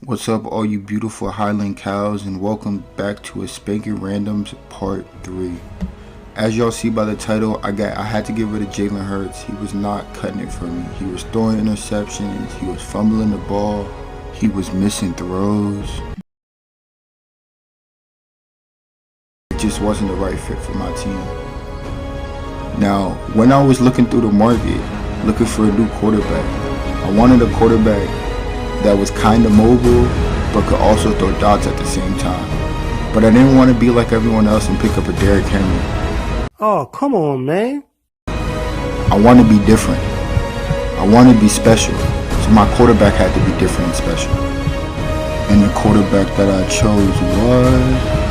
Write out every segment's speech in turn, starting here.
What's up, all you beautiful Highland cows, and welcome back to a Spanking Randoms Part 3. As y'all see by the title, I had to get rid of Jalen Hurts. He was not cutting it for me. He was throwing interceptions, he was fumbling the ball, he was missing throws. It just wasn't the right fit for my team. Now, when I was looking through the market, looking for a new quarterback, I wanted a quarterback that was kind of mobile, but could also throw dots at the same time. But I didn't want to be like everyone else and pick up a Derrick Henry. Oh, come on, man. I want to be different. I want to be special. So my quarterback had to be different and special. And the quarterback that I chose was...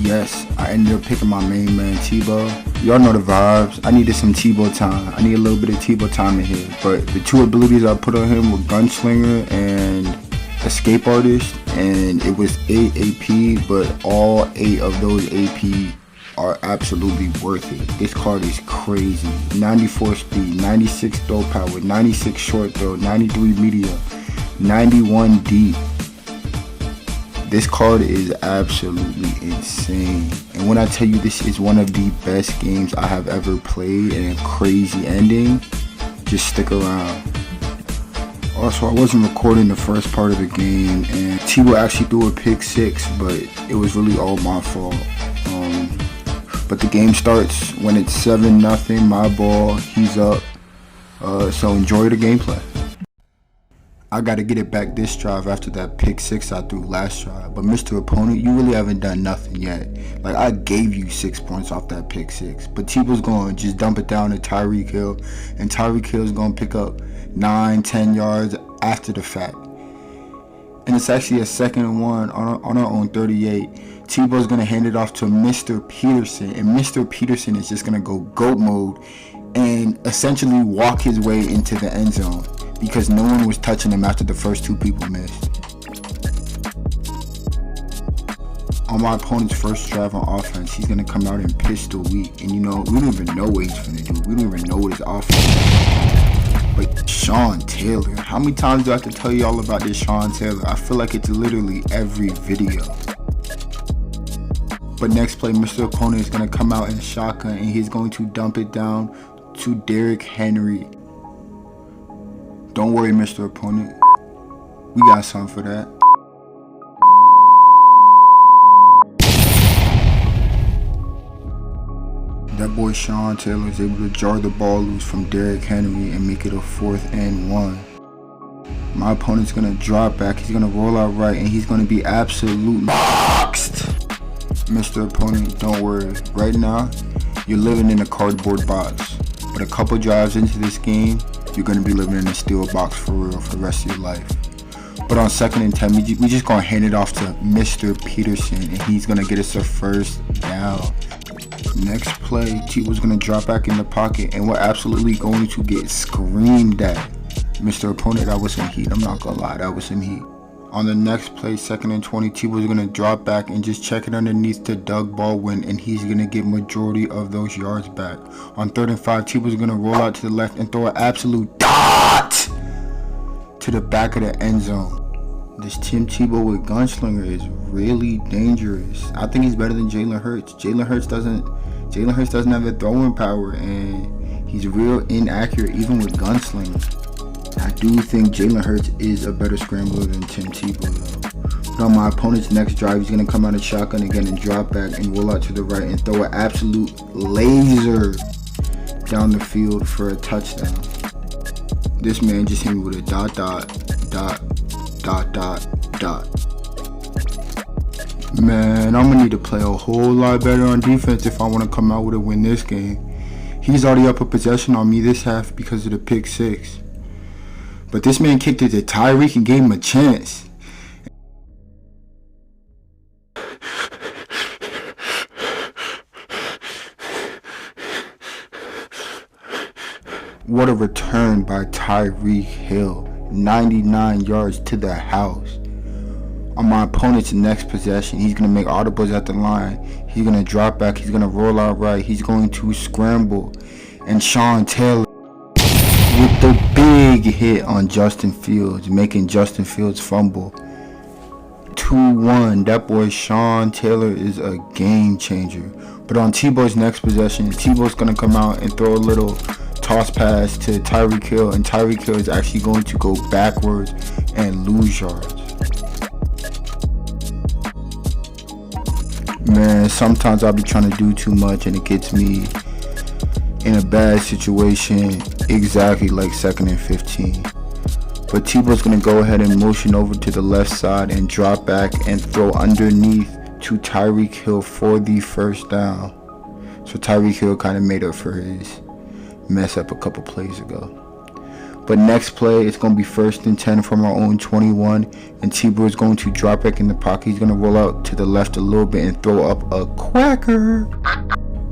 Yes, I ended up picking my main man, Tebow. Y'all know the vibes. I needed some Tebow time. I need a little bit of Tebow time in here. But the two abilities I put on him were Gunslinger and Escape Artist. And it was 8 AP, but all 8 of those AP are absolutely worth it. This card is crazy. 94 speed, 96 throw power, 96 short throw, 93 medium, 91 deep. This card is absolutely insane. And when I tell you this is one of the best games I have ever played and a crazy ending, just stick around. Also, I wasn't recording the first part of the game and T-Will actually threw a pick 6, but it was really all my fault. But the game starts when it's 7-0, my ball, he's up. So enjoy the gameplay. I gotta get it back this drive after that pick 6 I threw last drive. But Mr. Opponent, you really haven't done nothing yet. Like, I gave you 6 points off that pick 6. But Tebow's gonna just dump it down to Tyreek Hill. And Tyreek Hill's gonna pick up 9-10 yards after the fact. And it's actually a 2nd and 1 on our own 38. Tebow's gonna hand it off to Mr. Peterson. And Mr. Peterson is just gonna go GOAT mode and essentially walk his way into the end zone, because no one was touching him after the first 2 people missed. On my opponent's first drive on offense, he's going to come out and pistol weak. And you know, we don't even know what he's going to do. We don't even know what his offense is. But Sean Taylor, how many times do I have to tell you all about this Sean Taylor? I feel like it's literally every video. But next play, Mr. Opponent is going to come out in shotgun and he's going to dump it down to Derrick Henry. Don't worry, Mr. Opponent. We got something for that. That boy Sean Taylor is able to jar the ball loose from Derrick Henry and make it a 4th and 1. My opponent's going to drop back. He's going to roll out right and he's going to be absolutely boxed. Mr. Opponent, don't worry. Right now, you're living in a cardboard box. But a couple drives into this game, you're going to be living in a steel box for real for the rest of your life. But on 2nd and 10, we just going to hand it off to Mr. Peterson, and he's going to get us a 1st down. Next play, T-Will's going to drop back in the pocket, and we're absolutely going to get screamed at. Mr. Opponent, that was some heat. I'm not going to lie, that was some heat. On the next play, 2nd and 20, T-Will's going to drop back and just check it underneath to Doug Baldwin, and he's going to get majority of those yards back. On 3rd and 5, T-Will's going to roll out to the left and throw an absolute dot to the back of the end zone. This Tim Tebow with Gunslinger is really dangerous. I think he's better than Jalen Hurts. Jalen Hurts doesn't have the throwing power, and he's real inaccurate even with Gunslinger. I do think Jalen Hurts is a better scrambler than Tim Tebow though. But on my opponent's next drive, he's going to come out of shotgun again and drop back and roll out to the right and throw an absolute laser down the field for a touchdown. This man just hit me with a dot. Man, I'm going to need to play a whole lot better on defense if I want to come out with a win this game. He's already up a possession on me this half because of the pick 6. But this man kicked it to Tyreek and gave him a chance. What a return by Tyreek Hill. 99 yards to the house. On my opponent's next possession, he's going to make audibles at the line. He's going to drop back. He's going to roll out right. He's going to scramble. And Sean Taylor with the big hit on Justin Fields, making Justin Fields fumble. 2-1. That boy Sean Taylor is a game changer. But on Tebow's next possession, Tebow's going to come out and throw a little toss pass to Tyreek Hill. And Tyreek Hill is actually going to go backwards and lose yards. Man, sometimes I'll be trying to do too much and it gets me in a bad situation, exactly like 2nd and 15. But Tebow's going to go ahead and motion over to the left side and drop back and throw underneath to Tyreek Hill for the first down. So Tyreek Hill kind of made up for his mess up a couple plays ago. But next play, it's going to be 1st and 10 from our own 21. And Tebow is going to drop back in the pocket. He's going to roll out to the left a little bit and throw up a quacker.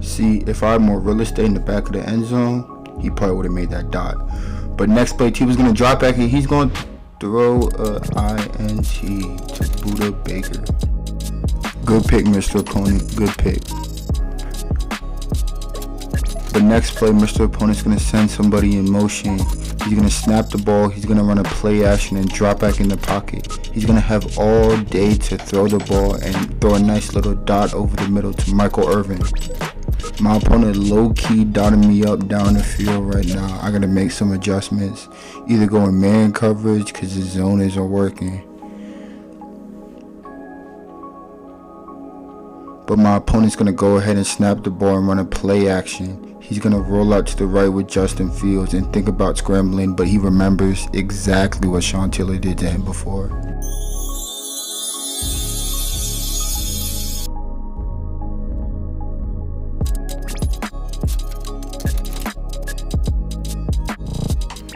See, if I had more real estate in the back of the end zone, he probably would have made that dot. But next play, Tebow's going to drop back and he's going to throw a INT to Buda Baker. Good pick, Mr. Opponent. Good pick. But next play, Mr. Opponent's going to send somebody in motion. He's going to snap the ball. He's going to run a play action and drop back in the pocket. He's going to have all day to throw the ball and throw a nice little dot over the middle to Michael Irvin. My opponent low-key dotting me up down the field right now. I got to make some adjustments. Either go in man coverage because the zone isn't working. But my opponent's going to go ahead and snap the ball and run a play action. He's going to roll out to the right with Justin Fields and think about scrambling, but he remembers exactly what Sean Taylor did to him before.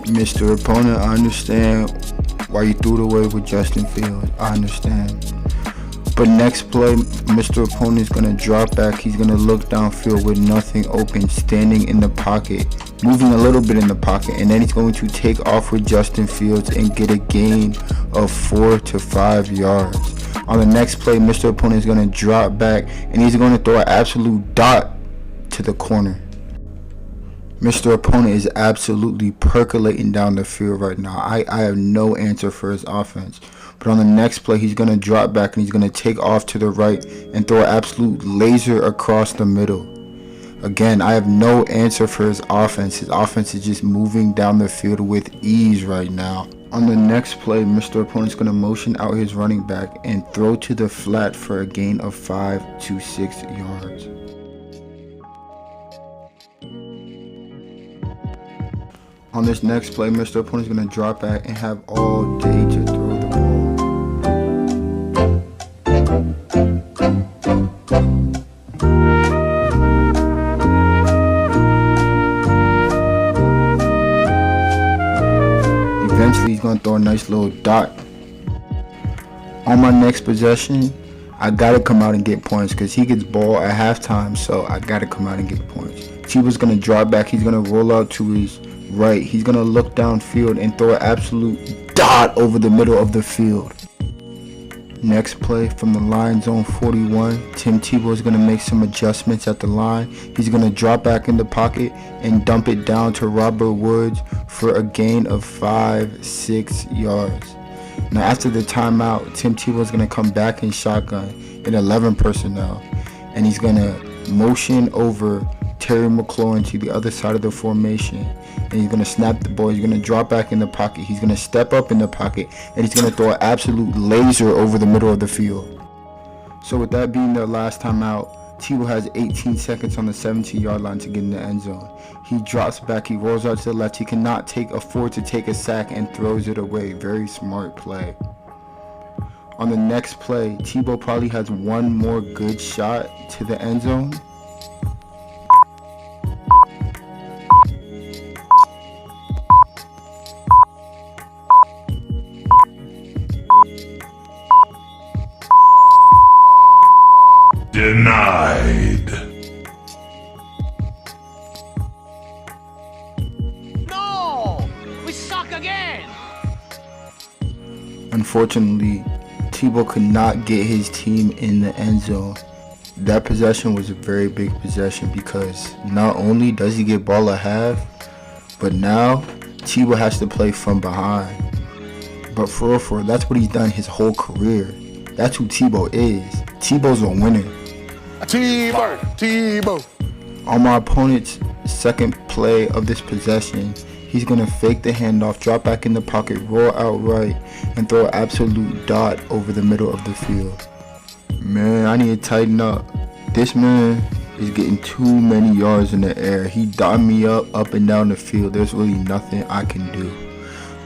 Mr. Opponent, I understand why you threw it away with Justin Fields. I understand. But next play, Mr. Opponent is going to drop back. He's going to look downfield with nothing open, standing in the pocket, moving a little bit in the pocket, and then he's going to take off with Justin Fields and get a gain of 4 to 5 yards. On the next play, Mr. Opponent is going to drop back, and he's going to throw an absolute dot to the corner. Mr. Opponent is absolutely percolating down the field right now. I have no answer for his offense. But on the next play, he's going to drop back and he's going to take off to the right and throw an absolute laser across the middle. Again, I have no answer for his offense. His offense is just moving down the field with ease right now. On the next play, Mr. Opponent's going to motion out his running back and throw to the flat for a gain of 5 to 6 yards. On this next play, Mr. Opponent's going to drop back and have all day to throw the ball. Eventually, he's going to throw a nice little dot. On my next possession, I got to come out and get points because he gets ball at halftime, so I got to come out and get points. Tebow's going to drop back. He's going to roll out to his right. He's going to look downfield and throw an absolute dot over the middle of the field. Next play from the line zone 41, Tim Tebow is going to make some adjustments at the line. He's going to drop back in the pocket and dump it down to Robert Woods for a gain of 5-6 yards. Now after the timeout, Tim Tebow is going to come back in shotgun in 11 personnel, and he's going to motion over Terry McLaurin to the other side of the formation, and he's going to snap the ball. He's going to drop back in the pocket. He's going to step up in the pocket, and he's going to throw an absolute laser over the middle of the field. So with that being their last time out, Tebow has 18 seconds on the 17-yard line to get in the end zone. He drops back. He rolls out to the left. He cannot afford to take a sack and throws it away. Very smart play. On the next play, Tebow probably has one more good shot to the end zone. Denied. No! We suck again! Unfortunately, Tebow could not get his team in the end zone. That possession was a very big possession because not only does he get ball at half, but now Tebow has to play from behind. But for real, that's what he's done his whole career. That's who Tebow is. Tebow's a winner. Tebow. On my opponent's second play of this possession, he's going to fake the handoff, drop back in the pocket, roll out right, and throw an absolute dot over the middle of the field. Man, I need to tighten up. This man is getting too many yards in the air. He dotted me up and down the field. There's really nothing I can do.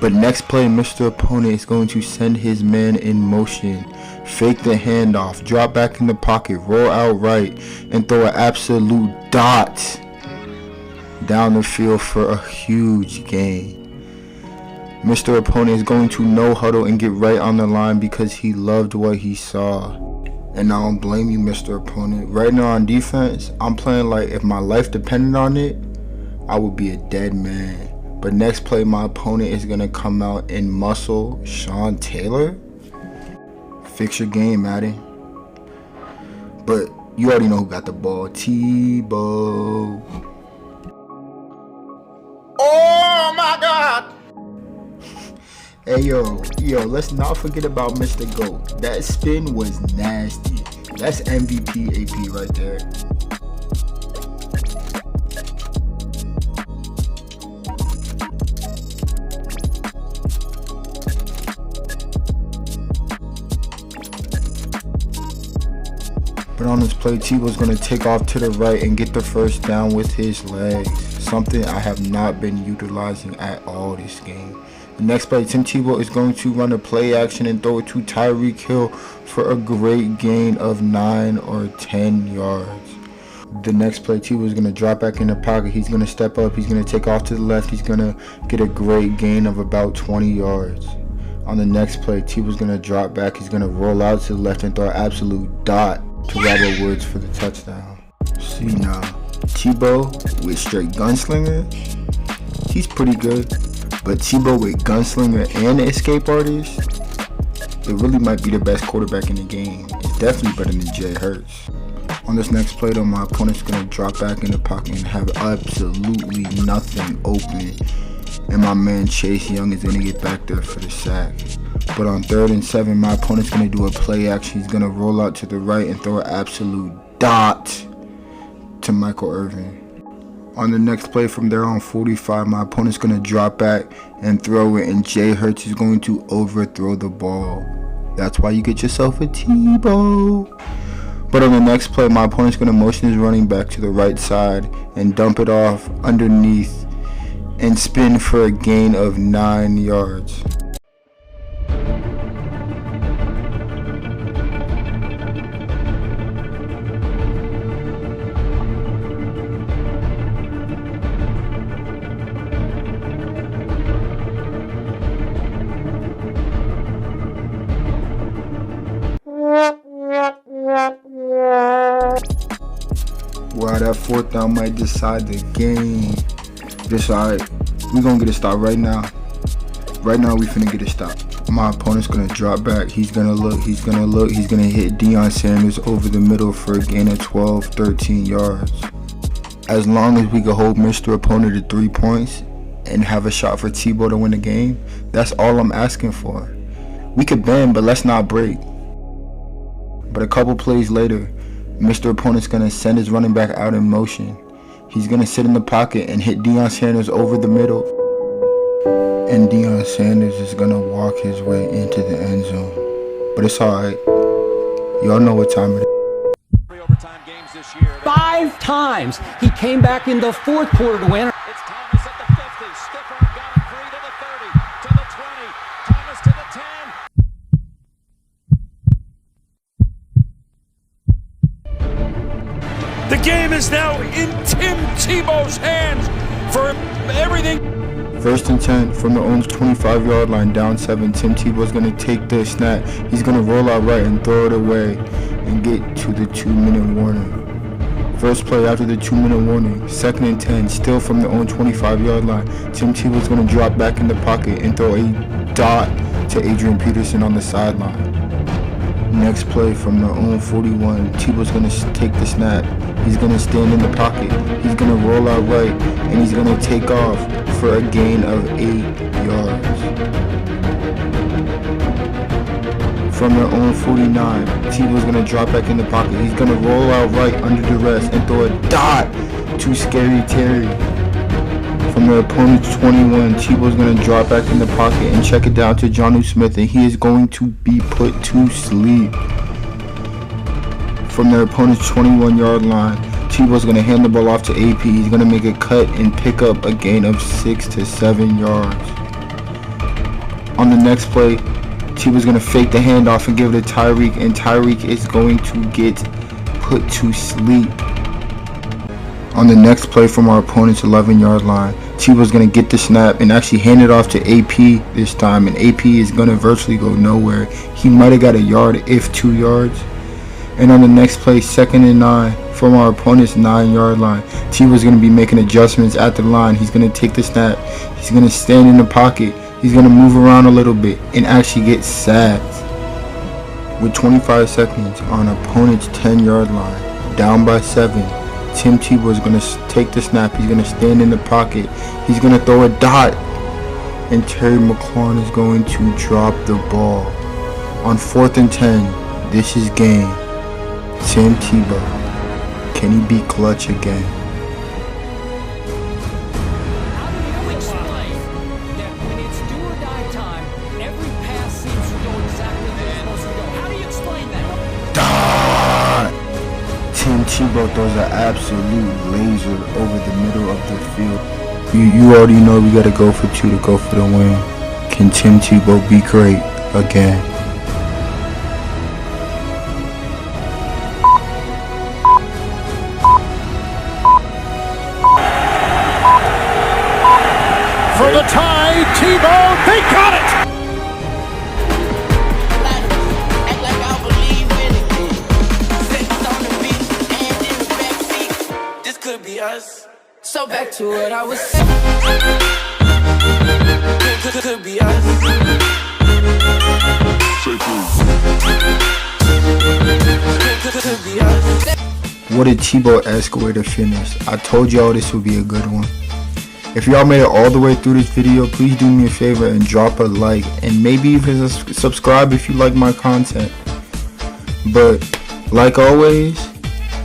But next play, Mr. Opponent is going to send his man in motion, fake the handoff, drop back in the pocket, roll out right, and throw an absolute dot down the field for a huge gain. Mr. Opponent is going to no huddle and get right on the line because he loved what he saw. And I don't blame you, Mr. Opponent. Right now on defense, I'm playing like if my life depended on it, I would be a dead man. But next play, my opponent is going to come out and muscle Sean Taylor. Fix your game, Madden. But you already know who got the ball. Tebow. Oh my God! Hey yo, let's not forget about Mr. GOAT. That spin was nasty. That's MVP AP right there. But on this play, Tebow's going to take off to the right and get the first down with his legs. Something I have not been utilizing at all this game. The next play, Tim Tebow is going to run a play action and throw it to Tyreek Hill for a great gain of 9 or 10 yards. The next play, Tebow is going to drop back in the pocket. He's going to step up. He's going to take off to the left. He's going to get a great gain of about 20 yards. On the next play, Tebow's going to drop back. He's going to roll out to the left and throw an absolute dot to Robert Woods for the touchdown. See now, Tebow with straight gunslinger, he's pretty good. But Tebow with gunslinger and escape artist, it really might be the best quarterback in the game. It's definitely better than Jay Hurts. On this next play though, my opponent's going to drop back in the pocket and have absolutely nothing open. And my man Chase Young is going to get back there for the sack. But on 3rd and 7, my opponent's going to do a play action. He's going to roll out to the right and throw an absolute dot to Michael Irvin. On the next play from there on 45, my opponent's going to drop back and throw it, and Jay Hurts is going to overthrow the ball. That's why you get yourself a Tebow. But on the next play, my opponent's going to motion his running back to the right side and dump it off underneath and spin for a gain of 9 yards. Wow, that 4th down might decide the game. It's alright. We're gonna get a stop right now. Right now, we finna get a stop. My opponent's gonna drop back. He's gonna look. He's gonna hit Deion Sanders over the middle for a gain of 12, 13 yards. As long as we can hold Mr. Opponent to 3 points and have a shot for Tebow to win the game, that's all I'm asking for. We could bend, but let's not break. But a couple plays later, Mr. Opponent's going to send his running back out in motion. He's going to sit in the pocket and hit Deion Sanders over the middle. And Deion Sanders is going to walk his way into the end zone. But it's alright. Y'all know what time it is. 5 times he came back in the 4th quarter to win. It's Thomas at the 50. Stiff arm got him free to the 30, to the 20. Thomas to the 10. The game is now in Tim Tebow's hands for everything. 1st and 10 from the own 25-yard line, down 7. Tim Tebow's going to take the snap. He's going to roll out right and throw it away and get to the 2-minute warning. First play after the 2-minute warning, 2nd and 10, still from the own 25-yard line. Tim Tebow's going to drop back in the pocket and throw a dot to Adrian Peterson on the sideline. Next play from the own 41. Tebow's gonna take the snap. He's gonna stand in the pocket. He's gonna roll out right, and he's gonna take off for a gain of 8 yards. From their own 49, Tebow's gonna drop back in the pocket. He's gonna roll out right under duress and throw a dot to Scary Terry. From their opponent's 21, Tebow's gonna drop back in the pocket and check it down to Jonnu Smith, and he is going to be put to sleep. From their opponent's 21-yard line, Tebow's gonna hand the ball off to AP. He's gonna make a cut and pick up a gain of 6 to 7 yards. On the next play, Tebow's gonna fake the handoff and give it to Tyreek, and Tyreek is going to get put to sleep. On the next play from our opponent's 11-yard line, Tebow's gonna get the snap and actually hand it off to AP this time, and AP is gonna virtually go nowhere. He might have got a yard, if 2 yards. And on the next play, 2nd and 9 from our opponent's 9-yard line, Tebow's gonna be making adjustments at the line. He's gonna take the snap. He's gonna stand in the pocket. He's going to move around a little bit and actually get sacked. With 25 seconds on opponent's 10-yard line, down by 7, Tim Tebow is going to take the snap. He's going to stand in the pocket. He's going to throw a dot, and Terry McLaurin is going to drop the ball. On 4th and 10, this is game. Tim Tebow, can he be clutch again? Tim Tebow throws an absolute laser over the middle of the field. You already know we gotta go for 2 to go for the win. Can Tim Tebow be great again? For the tie, Tebow, they got it! So back to what I was saying. Could be us. What a Tebow-esque way to finish. I told y'all this would be a good one. If y'all made it all the way through this video, please do me a favor and drop a like, and maybe even subscribe if you like my content. But like always,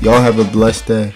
y'all have a blessed day.